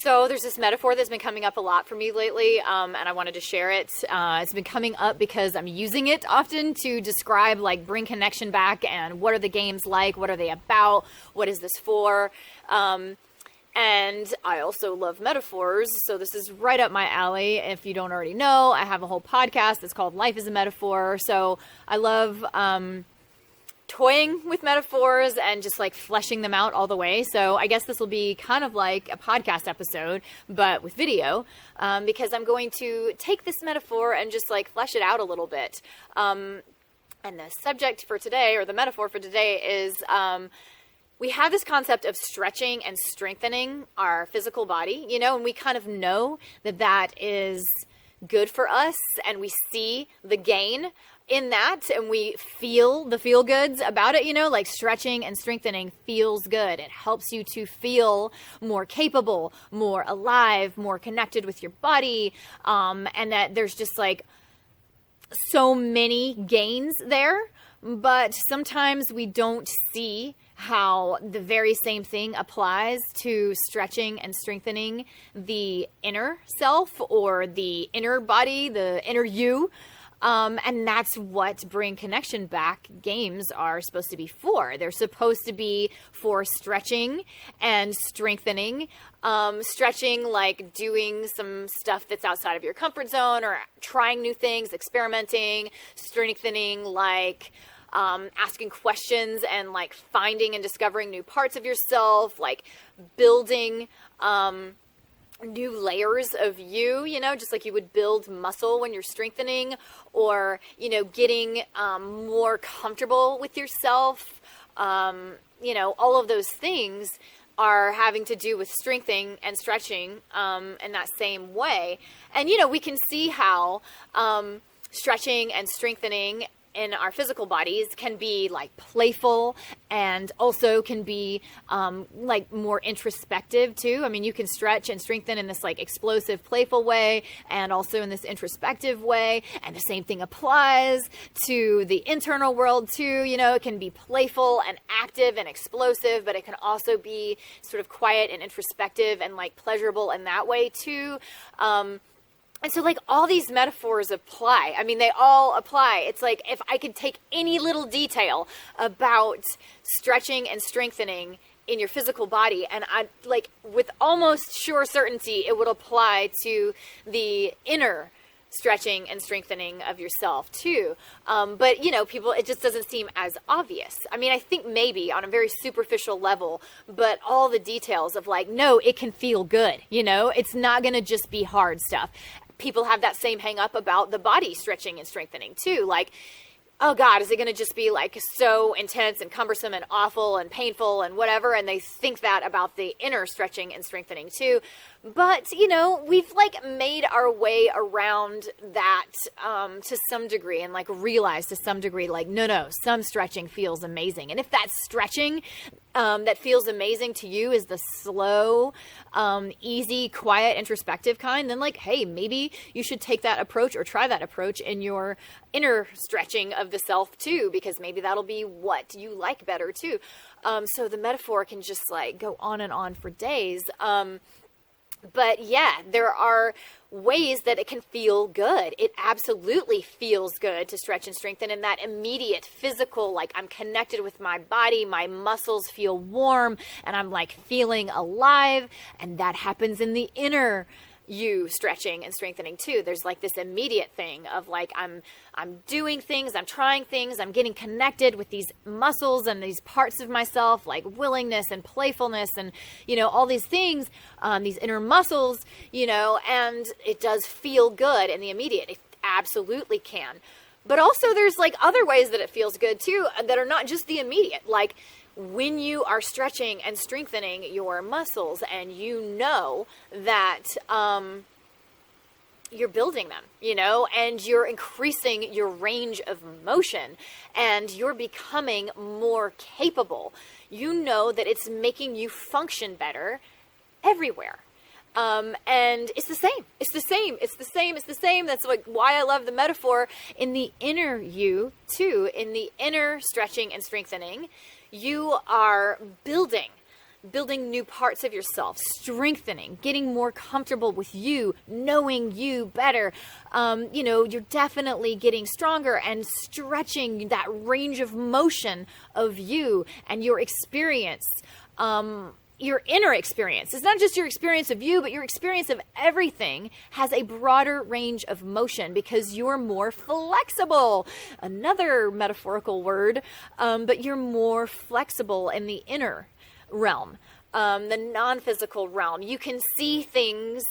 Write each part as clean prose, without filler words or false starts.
So there's this metaphor that's been coming up a lot for me lately, and I wanted to share it. It's been coming up because I'm using it often to describe, like, bring connection back, and what are the games like, what are they about, what is this for, and I also love metaphors, so this is right up my alley. If you don't already know, I have a whole podcast that's called Life is a Metaphor, so I love toying with metaphors and just like fleshing them out all the way. So I guess this will be kind of like a podcast episode, but with video, because I'm going to take this metaphor and just like flesh it out a little bit. And the subject for today, or the metaphor for today, is we have this concept of stretching and strengthening our physical body, you know, and we kind of know that that is good for us, and we see the gain in that, and we feel the feel goods about it, you know, like stretching and strengthening feels good. It helps you to feel more capable, more alive, more connected with your body, and that there's just like so many gains there. But sometimes we don't see how the very same thing applies to stretching and strengthening the inner self, or the inner body, the inner you. And that's what Bring Connection Back games are supposed to be for. They're supposed to be for stretching and strengthening. Stretching, like doing some stuff that's outside of your comfort zone, or trying new things, experimenting. Strengthening, like asking questions and like finding and discovering new parts of yourself, like building new layers of you, you know, just like you would build muscle when you're strengthening, or, you know, getting more comfortable with yourself. You know, all of those things are having to do with strengthening and stretching in that same way. And, you know, we can see how stretching and strengthening in our physical bodies can be like playful, and also can be like more introspective too. I mean, you can stretch and strengthen in this like explosive, playful way, and also in this introspective way. And the same thing applies to the internal world too. You know, it can be playful and active and explosive, but it can also be sort of quiet and introspective and like pleasurable in that way too. And so, like, all these metaphors apply. I mean, they all apply. It's like, if I could take any little detail about stretching and strengthening in your physical body, and I, like, with almost sure certainty, it would apply to the inner stretching and strengthening of yourself too. But, you know, people, it just doesn't seem as obvious. I mean, I think maybe on a very superficial level, but all the details of like, no, it can feel good. You know, it's not going to just be hard stuff. People have that same hang up about the body stretching and strengthening too. Like, oh God, is it going to just be like so intense and cumbersome and awful and painful and whatever? And they think that about the inner stretching and strengthening too. But, you know, we've like made our way around that to some degree, and like realized to some degree, like, no, some stretching feels amazing. And if that stretching that feels amazing to you is the slow, easy, quiet, introspective kind, then like, hey, maybe you should take that approach or try that approach in your inner stretching of the self too, because maybe that'll be what you like better too. So the metaphor can just like go on and on for days. But yeah, there are ways that it can feel good. It absolutely feels good to stretch and strengthen in that immediate physical, like I'm connected with my body, my muscles feel warm, and I'm like feeling alive. And that happens in the inner you stretching and strengthening too. There's like this immediate thing of like, I'm doing things, I'm trying things, I'm getting connected with these muscles and these parts of myself, like willingness and playfulness and, you know, all these things, these inner muscles, you know, and it does feel good in the immediate. It absolutely can. But also there's like other ways that it feels good too, that are not just the immediate. Like when you are stretching and strengthening your muscles and you know that you're building them, you know, and you're increasing your range of motion and you're becoming more capable, you know that it's making you function better everywhere. And it's the same. It's the same. It's the same. It's the same. That's like why I love the metaphor in the inner you too, in the inner stretching and strengthening. You are building building new parts of yourself, strengthening, getting more comfortable with you, knowing you better. You're definitely getting stronger and stretching that range of motion of you and your experience. Your inner experience. It's not just your experience of you, but your experience of everything has a broader range of motion because you're more flexible. Another metaphorical word, but you're more flexible in the inner realm, the non-physical realm. You can see things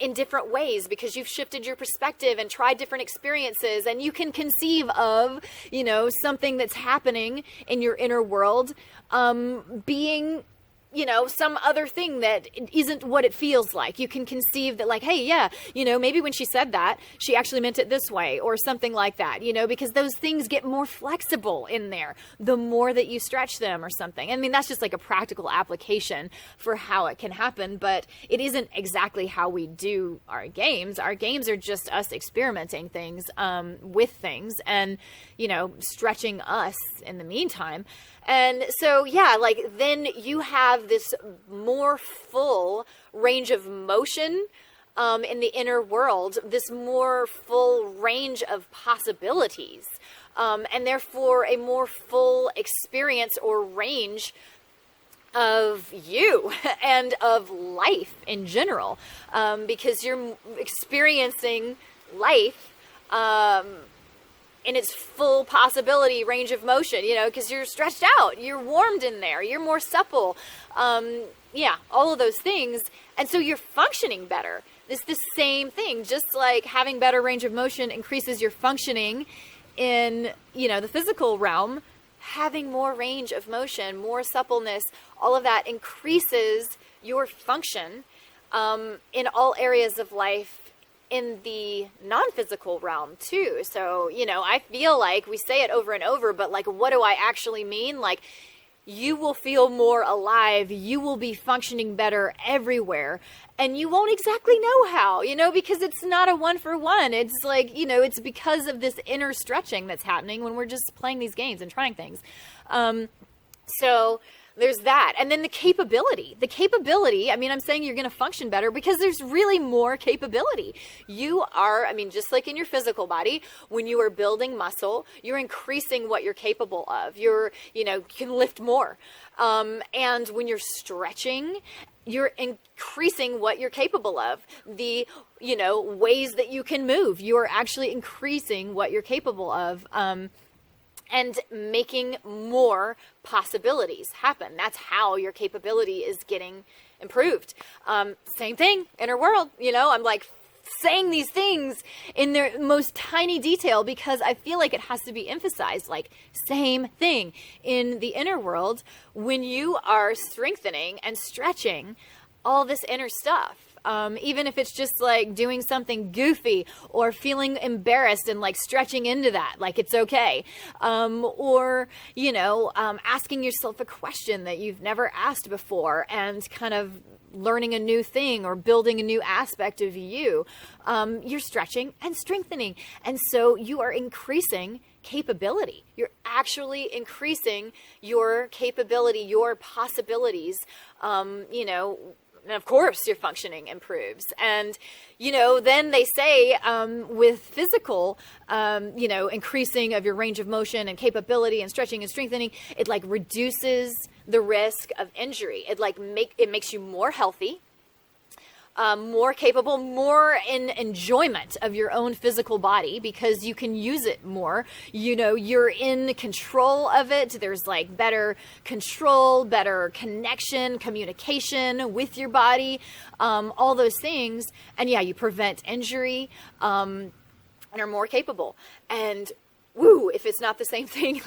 in different ways because you've shifted your perspective and tried different experiences, and you can conceive of, something that's happening in your inner world being some other thing that isn't what it feels like. You can conceive that like, hey, yeah, maybe when she said that, she actually meant it this way or something like that, because those things get more flexible in there the more that you stretch them or something. I mean, that's just like a practical application for how it can happen, but it isn't exactly how we do our games. Our games are just us experimenting things with things and, stretching us in the meantime. And so, then you have this more full range of motion in the inner world, this more full range of possibilities, and therefore a more full experience or range of you and of life in general, because you're experiencing life in its full possibility range of motion, because you're stretched out, you're warmed in there, you're more supple, all of those things. And so you're functioning better. It's the same thing, just like having better range of motion increases your functioning in, the physical realm. Having more range of motion, more suppleness, all of that increases your function in all areas of life in the non-physical realm too. So, I feel like we say it over and over, but like, what do I actually mean? Like, you will feel more alive. You will be functioning better everywhere. And you won't exactly know how, because it's not a 1-for-1. It's like, it's because of this inner stretching that's happening when we're just playing these games and trying things. So there's that. And then the capability, I'm saying you're going to function better because there's really more capability. You are, just like in your physical body, when you are building muscle, you're increasing what you're capable of. You can lift more. And when you're stretching, you're increasing what you're capable of. The, ways that you can move, you are actually increasing what you're capable of. And making more possibilities happen. That's how your capability is getting improved. Same thing, inner world. I'm like saying these things in their most tiny detail because I feel like it has to be emphasized. Like, same thing in the inner world when you are strengthening and stretching all this inner stuff. Even if it's just like doing something goofy or feeling embarrassed and like stretching into that, like it's okay. Or, asking yourself a question that you've never asked before and kind of learning a new thing or building a new aspect of you. You're stretching and strengthening. And so you are increasing capability. You're actually increasing your capability, your possibilities, and of course your functioning improves. And, then they say with physical, increasing of your range of motion and capability and stretching and strengthening, it like reduces the risk of injury. It makes you more healthy, more capable, more in enjoyment of your own physical body because you can use it more. You're in control of it. There's like better control, better connection, communication with your body, all those things. And you prevent injury, and are more capable. And woo, if it's not the same thing,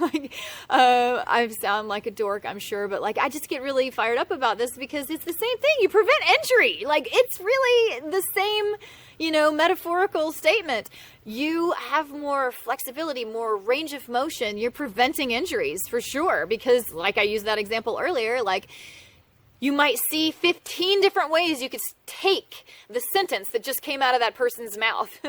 I sound like a dork, I'm sure, but I just get really fired up about this because it's the same thing. You prevent injury. It's really the same, metaphorical statement. You have more flexibility, more range of motion. You're preventing injuries for sure because I used that example earlier, you might see 15 different ways you could take the sentence that just came out of that person's mouth.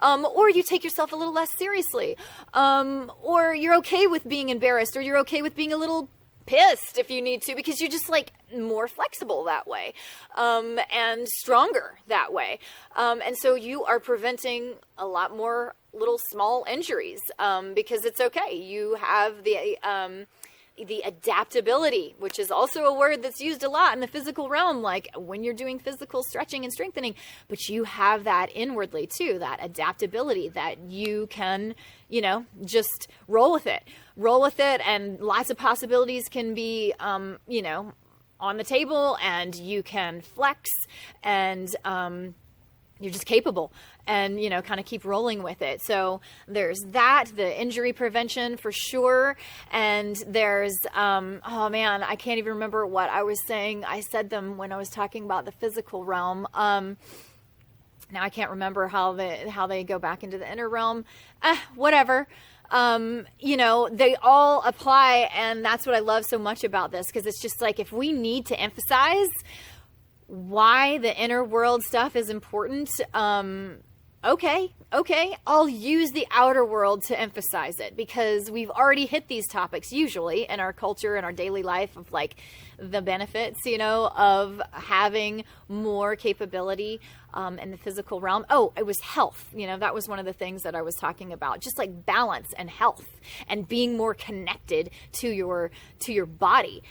Or you take yourself a little less seriously. Or you're okay with being embarrassed, or you're okay with being a little pissed if you need to, because you're just like more flexible that way, and stronger that way. And so you are preventing a lot more little small injuries, because it's okay. You have the adaptability, which is also a word that's used a lot in the physical realm, like when you're doing physical stretching and strengthening, but you have that inwardly too, that adaptability that you can, just roll with it, and lots of possibilities can be, on the table, and you can flex, and, you're just capable, and, kind of keep rolling with it. So there's that, the injury prevention for sure. And there's, oh man, I can't even remember what I was saying. I said them when I was talking about the physical realm. Now I can't remember how they go back into the inner realm. Whatever. They all apply. And that's what I love so much about this, because it's just like, if we need to emphasize why the inner world stuff is important, okay, I'll use the outer world to emphasize it, because we've already hit these topics usually in our culture and our daily life of like the benefits, of having more capability in the physical realm. Oh, it was health. That was one of the things that I was talking about, just like balance and health and being more connected to your body.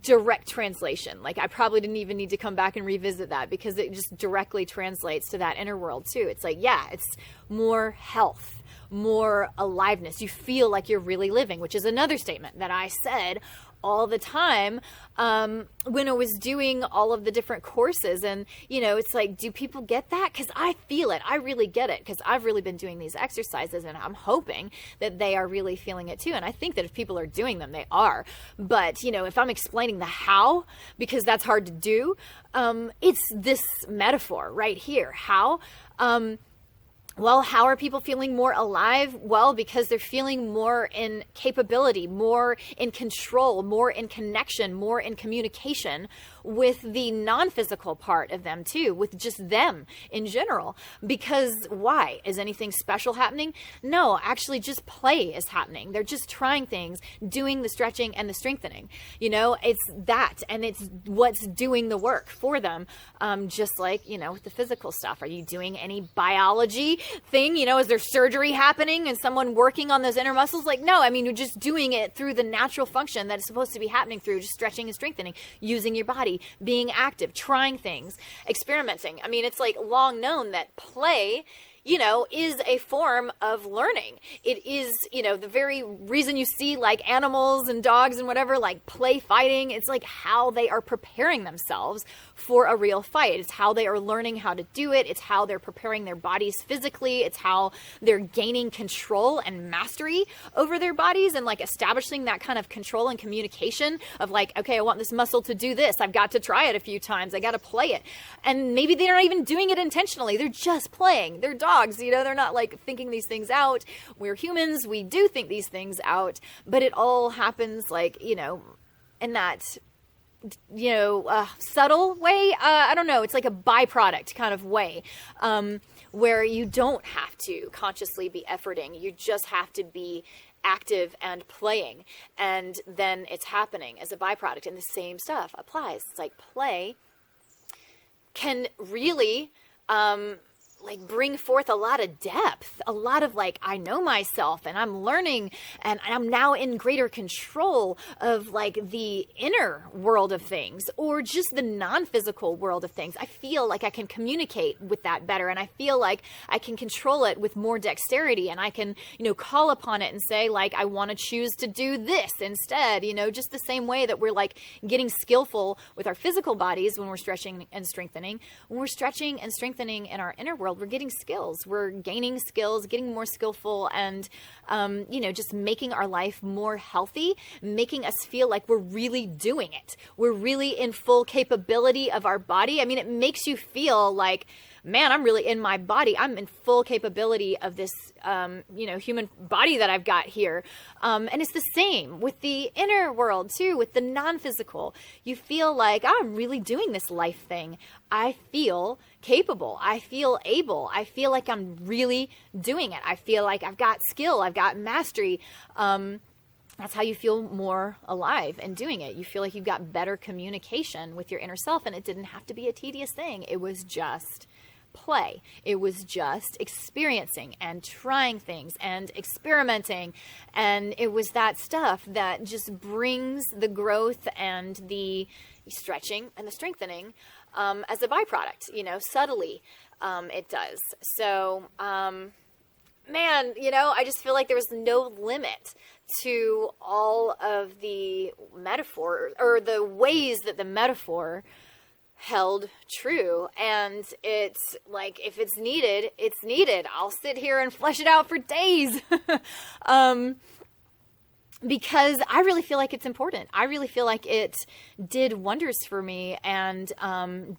Direct translation. Like, I probably didn't even need to come back and revisit that, because it just directly translates to that inner world too. It's like, yeah, it's more health, more aliveness. You feel like you're really living, which is another statement that I said all the time when I was doing all of the different courses. And, it's like, do people get that? Because I feel it. I really get it, because I've really been doing these exercises, and I'm hoping that they are really feeling it too. And I think that if people are doing them, they are. But, if I'm explaining the how, because that's hard to do, it's this metaphor right here. How? Well, how are people feeling more alive? Well, because they're feeling more in capability, more in control, more in connection, more in communication with the non-physical part of them too, with just them in general. Because why? Is anything special happening? No, actually just play is happening. They're just trying things, doing the stretching and the strengthening. It's that, and it's what's doing the work for them. Just like, with the physical stuff. Are you doing any biology thing? Is there surgery happening and someone working on those inner muscles? Like, no, you're just doing it through the natural function that is supposed to be happening through just stretching and strengthening, using your body, being active, trying things, experimenting. It's like long known that play, is a form of learning. It is, the very reason you see like animals and dogs and whatever, like play fighting. It's like how they are preparing themselves for a real fight. It's how they are learning how to do it. It's how they're preparing their bodies physically. It's how they're gaining control and mastery over their bodies, and like establishing that kind of control and communication of like, okay, I want this muscle to do this. I've got to try it a few times. I got to play it. And maybe they're not even doing it intentionally. They're just playing. They're dogs. They're not like thinking these things out. We're humans. We do think these things out, but it all happens like, in that, subtle way. I don't know. It's like a byproduct kind of way, where you don't have to consciously be efforting. You just have to be active and playing. And then it's happening as a byproduct. And the same stuff applies. It's like play can really, like bring forth a lot of depth, a lot of like, I know myself and I'm learning and I'm now in greater control of like the inner world of things, or just the non-physical world of things. I feel like I can communicate with that better, and I feel like I can control it with more dexterity, and I can, call upon it and say like, I want to choose to do this instead, just the same way that we're like getting skillful with our physical bodies when we're stretching and strengthening. When we're stretching and strengthening in our inner world, we're getting skills, we're gaining skills, getting more skillful, and, just making our life more healthy, making us feel like we're really doing it. We're really in full capability of our body. It makes you feel like, man, I'm really in my body. I'm in full capability of this, human body that I've got here. And it's the same with the inner world too, with the non-physical. You feel like, oh, I'm really doing this life thing. I feel capable. I feel able. I feel like I'm really doing it. I feel like I've got skill. I've got mastery. that's how you feel more alive in doing it. You feel like you've got better communication with your inner self, and it didn't have to be a tedious thing. It was just play. It was just experiencing and trying things and experimenting. And it was that stuff that just brings the growth and the stretching and the strengthening as a byproduct, subtly it does. So, man, I just feel like there was no limit to all of the metaphor or the ways that the metaphor held true. And it's like, if it's needed, it's needed. I'll sit here and flesh it out for days. Because I really feel like it's important. I really feel like it did wonders for me and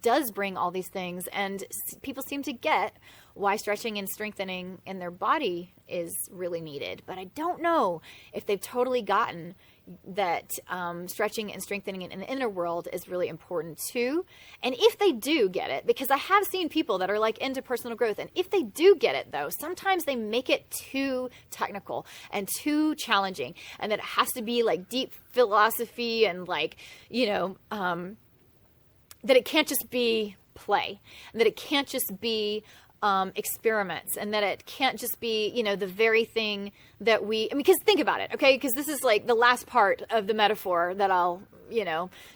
does bring all these things. And people seem to get why stretching and strengthening in their body is really needed. But I don't know if they've totally gotten that stretching and strengthening in the inner world is really important too. And if they do get it, because I have seen people that are like into personal growth, and if they do get it though, sometimes they make it too technical and too challenging, and that it has to be like deep philosophy and like, that it can't just be play, and that it can't just be experiments, and that it can't just be, the very thing that because think about it, okay? Because this is like the last part of the metaphor that I'll,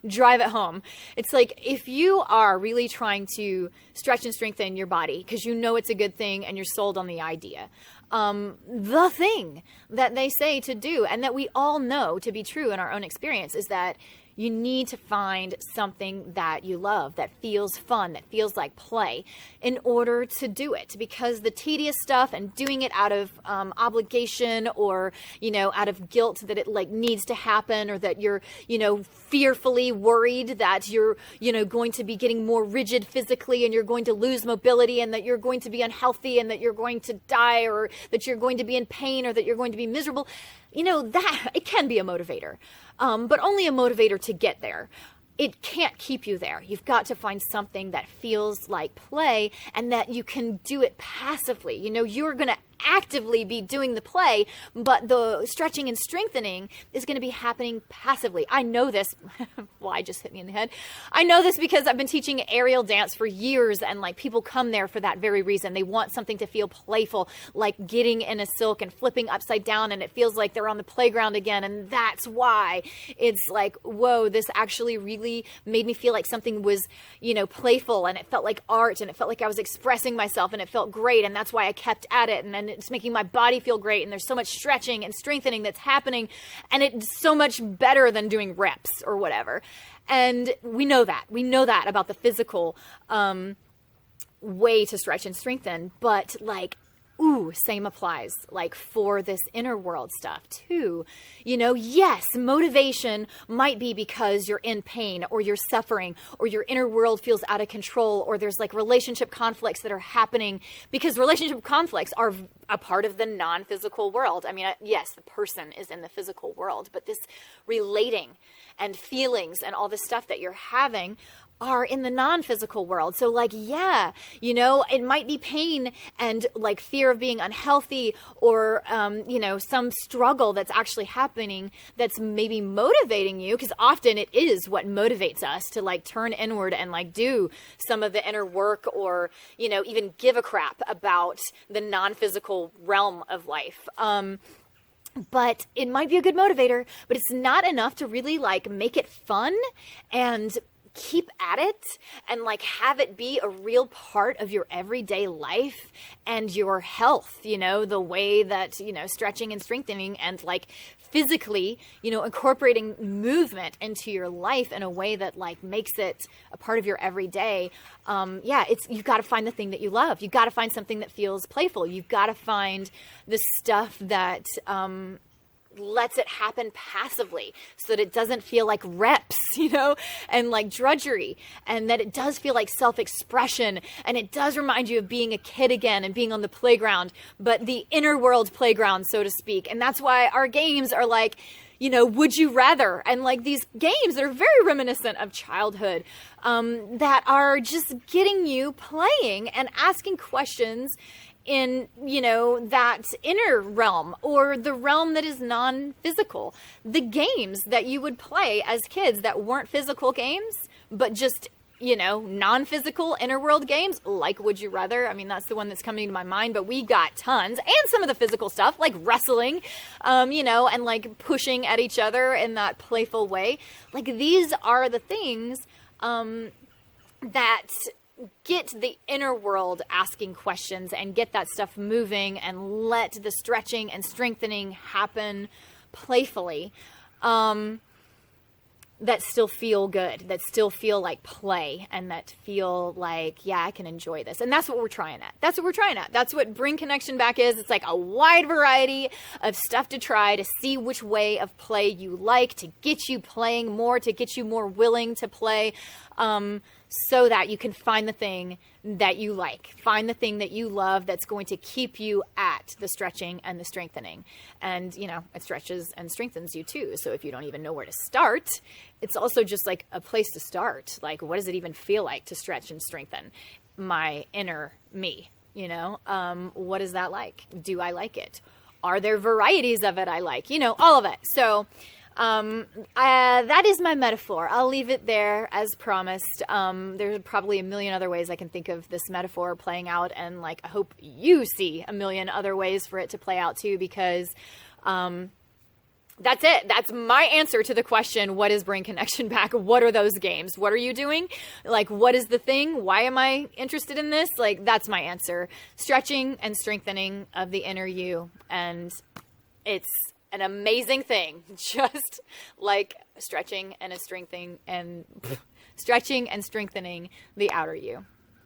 drive it home. It's like, if you are really trying to stretch and strengthen your body because it's a good thing and you're sold on the idea, the thing that they say to do, and that we all know to be true in our own experience, is that you need to find something that you love, that feels fun, that feels like play, in order to do it. Because the tedious stuff and doing it out of obligation or, out of guilt that it like needs to happen, or that you're, fearfully worried that you're, going to be getting more rigid physically and you're going to lose mobility, and that you're going to be unhealthy, and that you're going to die, or that you're going to be in pain, or that you're going to be miserable. That it can be a motivator, but only a motivator to get there. It can't keep you there. You've got to find something that feels like play, and that you can do it passively. You're going to actively be doing the play, but the stretching and strengthening is going to be happening passively. I know this. Why just hit me in the head? I know this because I've been teaching aerial dance for years, and like people come there for that very reason. They want something to feel playful, like getting in a silk and flipping upside down, and it feels like they're on the playground again. And that's why it's like, whoa, this actually really made me feel like something was, playful, and it felt like art, and it felt like I was expressing myself, and it felt great. And that's why I kept at it. And then it's making my body feel great, and there's so much stretching and strengthening that's happening, and it's so much better than doing reps or whatever. And we know that about the physical way to stretch and strengthen, but like, same applies like for this inner world stuff too. Yes, motivation might be because you're in pain, or you're suffering, or your inner world feels out of control, or there's like relationship conflicts that are happening, because relationship conflicts are a part of the non-physical world. I mean, yes, the person is in the physical world, but this relating and feelings and all the stuff that you're having are in the non-physical world. So like, yeah, it might be pain and like fear of being unhealthy, or, some struggle that's actually happening that's maybe motivating you, because often it is what motivates us to like turn inward and like do some of the inner work, or, even give a crap about the non-physical realm of life. But it might be a good motivator, but it's not enough to really like make it fun and keep at it, and like have it be a real part of your everyday life and your health, the way that, stretching and strengthening and like physically, incorporating movement into your life in a way that like makes it a part of your everyday. You've got to find the thing that you love. You've got to find something that feels playful. You've got to find the stuff that, lets it happen passively, so that it doesn't feel like reps, and like drudgery, and that it does feel like self-expression, and it does remind you of being a kid again and being on the playground, but the inner world playground, so to speak. And that's why our games are like, would you rather, and like these games that are very reminiscent of childhood, that are just getting you playing and asking questions in, that inner realm or the realm that is non-physical. The games that you would play as kids that weren't physical games, but just, non-physical inner world games, like Would You Rather. I mean, that's the one that's coming to my mind, but we got tons. And some of the physical stuff, like wrestling, and like pushing at each other in that playful way. Like, these are the things that get the inner world asking questions and get that stuff moving and let the stretching and strengthening happen playfully. That still feel good, that still feel like play, and that feel like, yeah, I can enjoy this. And that's what we're trying at. That's what Bring Connection Back is. It's like a wide variety of stuff to try to see which way of play you like, to get you playing more, to get you more willing to play, so that you can find the thing that you like, find the thing that you love that's going to keep you at the stretching and the strengthening. And, it stretches and strengthens you too. So if you don't even know where to start, it's also just like a place to start. Like, what does it even feel like to stretch and strengthen my inner me? What is that like? Do I like it? Are there varieties of it I like? All of it. So that is my metaphor. I'll leave it there as promised. There's probably a million other ways I can think of this metaphor playing out, and like, I hope you see a million other ways for it to play out too, because, that's it. That's my answer to the question, what is Bring Connection Back? What are those games? What are you doing? Like, what is the thing? Why am I interested in this? Like, that's my answer. Stretching and strengthening of the inner you. And it's an amazing thing, just like stretching and strengthening the outer you.